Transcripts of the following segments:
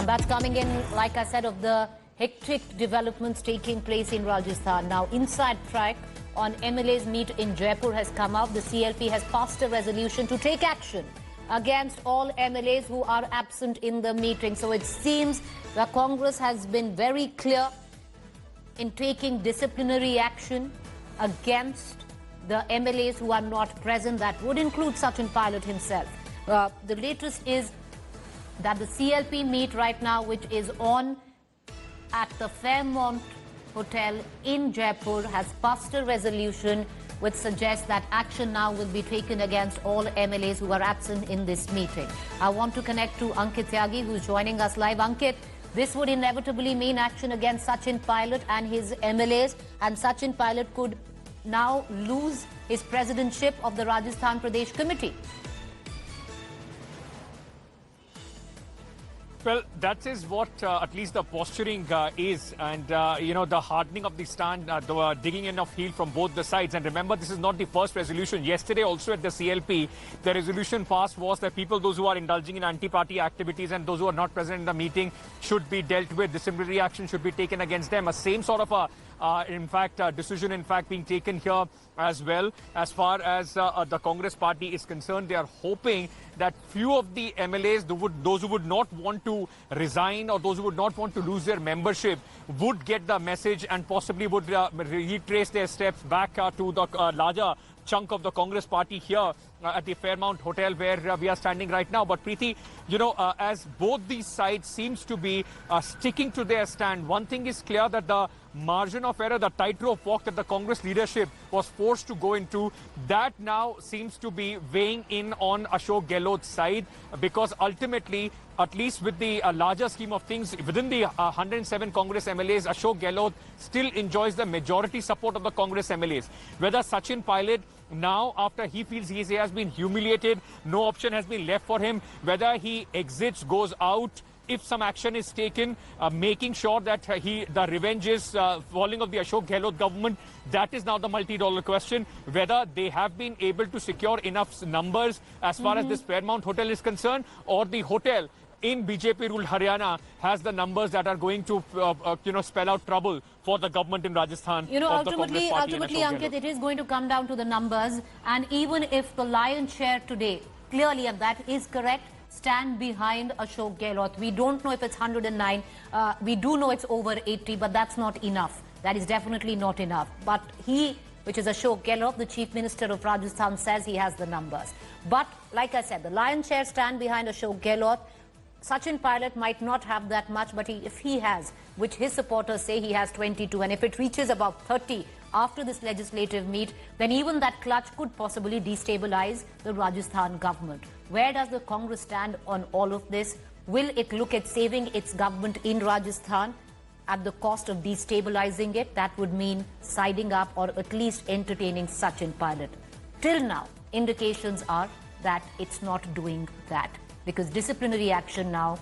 That's coming in, like I said, of the hectic developments taking place in Rajasthan. Now, inside track on MLA's meet in Jaipur has come out. The CLP has passed a resolution to take action against all MLAs who are absent in the meeting. So it seems the Congress has been very clear in taking disciplinary action against the MLAs who are not present. That would include Sachin Pilot himself. The latest is that the CLP meet right now, which is on at the Fairmont Hotel in Jaipur, has passed a resolution which suggests that action now will be taken against all MLAs who are absent in this meeting. I want to connect to Ankit Tyagi, who's joining us live. Ankit, this would inevitably mean action against Sachin Pilot and his MLAs, and Sachin Pilot could now lose his presidentship of the Rajasthan Pradesh Committee. Well, that is what at least the posturing is, and the hardening of the stand, the digging in of heel from both the sides. And remember, this is not the first resolution. Yesterday also at the CLP, the resolution passed was that those who are indulging in anti-party activities and those who are not present in the meeting should be dealt with. Disciplinary action should be taken against them. A same sort of decision being taken here as well. As far as the Congress party is concerned, they are hoping that few of the MLAs, those who would not want to resign or those who would not want to lose their membership, would get the message and possibly would retrace their steps back to the larger chunk of the Congress party here at the Fairmont Hotel where we are standing right now. But Preeti, as both these sides seems to be sticking to their stand, one thing is clear, that the margin of error, the tightrope walk that the Congress leadership was forced to go into, that now seems to be weighing in on Ashok Gehlot's side, because ultimately, at least with the larger scheme of things, within the 107 Congress MLAs, Ashok Gehlot still enjoys the majority support of the Congress MLAs. Whether Sachin Pilot now, after he feels he has been humiliated, no option has been left for him, whether he exits, goes out, if some action is taken, making sure that the revenge is falling of the Ashok Gehlot government, that is now the multi-dollar question. Whether they have been able to secure enough numbers as far as this Fairmont Hotel is concerned, or the hotel in BJP-ruled Haryana has the numbers that are going to spell out trouble for the government in Rajasthan. Ultimately, Ankit, it is going to come down to the numbers. And even if the lion's share today, clearly, and that is correct, stand behind Ashok Gehlot. We don't know if it's 109. We do know it's over 80, but that's not enough. That is definitely not enough. But he, which is Ashok Gehlot, the Chief Minister of Rajasthan, says he has the numbers. But like I said, the lion's share stand behind Ashok Gehlot. Sachin Pilot might not have that much, but if he has, which his supporters say he has 22, and if it reaches about 30 after this legislative meet, then even that clutch could possibly destabilize the Rajasthan government. Where does the Congress stand on all of this? Will it look at saving its government in Rajasthan at the cost of destabilizing it? That would mean siding up or at least entertaining Sachin Pilot. Till now, indications are that it's not doing that, because disciplinary action now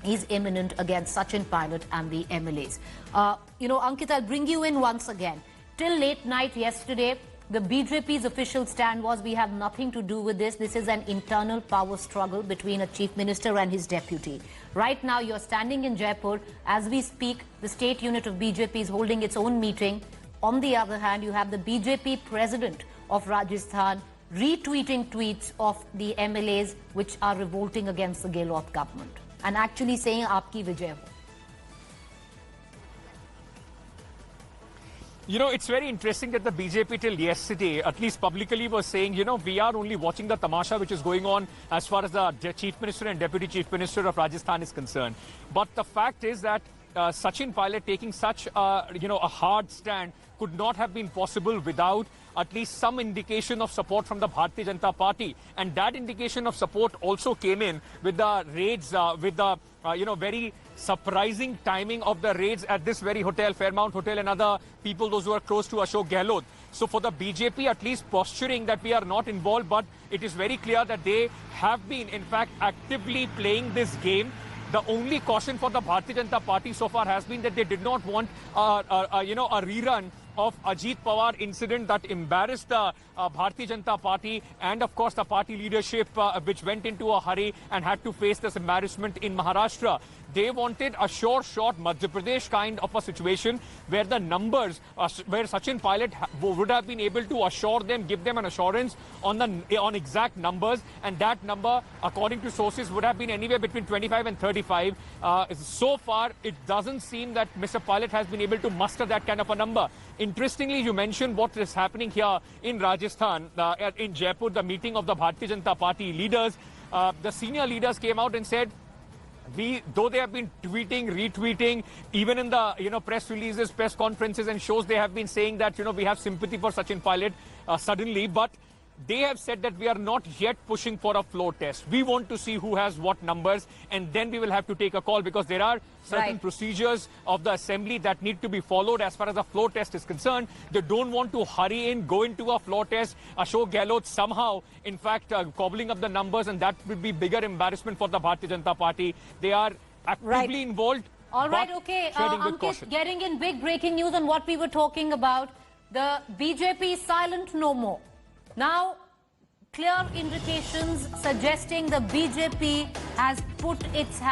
is imminent against Sachin Pilot and the MLAs. Ankit, I'll bring you in once again. Till late night yesterday, the BJP's official stand was, we have nothing to do with this. This is an internal power struggle between a chief minister and his deputy. Right now, you're standing in Jaipur. As we speak, the state unit of BJP is holding its own meeting. On the other hand, you have the BJP president of Rajasthan retweeting tweets of the MLAs which are revolting against the Gehlot government and actually saying, Aapki Vijay ho. It's very interesting that the BJP till yesterday, at least publicly, was saying, we are only watching the tamasha which is going on as far as the Chief Minister and Deputy Chief Minister of Rajasthan is concerned. But the fact is that Sachin Pilot taking such a hard stand could not have been possible without at least some indication of support from the Bharatiya Janata Party. And that indication of support also came in with the raids, with the very surprising timing of the raids at this very hotel, Fairmont Hotel, and other people, those who are close to Ashok Gehlot. So for the BJP, at least posturing that we are not involved, but it is very clear that they have been, in fact, actively playing this game. The only caution for the Bharatiya Janata Party so far has been that they did not want a rerun of Ajit Pawar incident that embarrassed the Bharatiya Janata Party and of course the party leadership which went into a hurry and had to face this embarrassment in Maharashtra. They wanted a sure shot Madhya Pradesh kind of a situation where the numbers, where Sachin Pilot would have been able to assure them, give them an assurance on exact numbers, and that number, according to sources, would have been anywhere between 25 and 35. So far, it doesn't seem that Mr. Pilot has been able to muster that kind of a number. Interestingly, you mentioned what is happening here in Rajasthan, in Jaipur, the meeting of the Bharatiya Janata Party leaders. The senior leaders came out and said, though they have been tweeting, retweeting, even in the press releases, press conferences and shows, they have been saying that we have sympathy for Sachin Pilot suddenly, but they have said that we are not yet pushing for a floor test. We want to see who has what numbers, and then we will have to take a call, because there are certain procedures of the assembly that need to be followed as far as a floor test is concerned. They don't want to hurry in, go into a floor test. Ashok Gehlot somehow, in fact, cobbling up the numbers, and that would be bigger embarrassment for the Bharatiya Janata Party. They are actively involved. All right, okay. Ankit, getting in big breaking news on what we were talking about. The BJP is silent no more. Now, clear indications suggesting the BJP has put its hand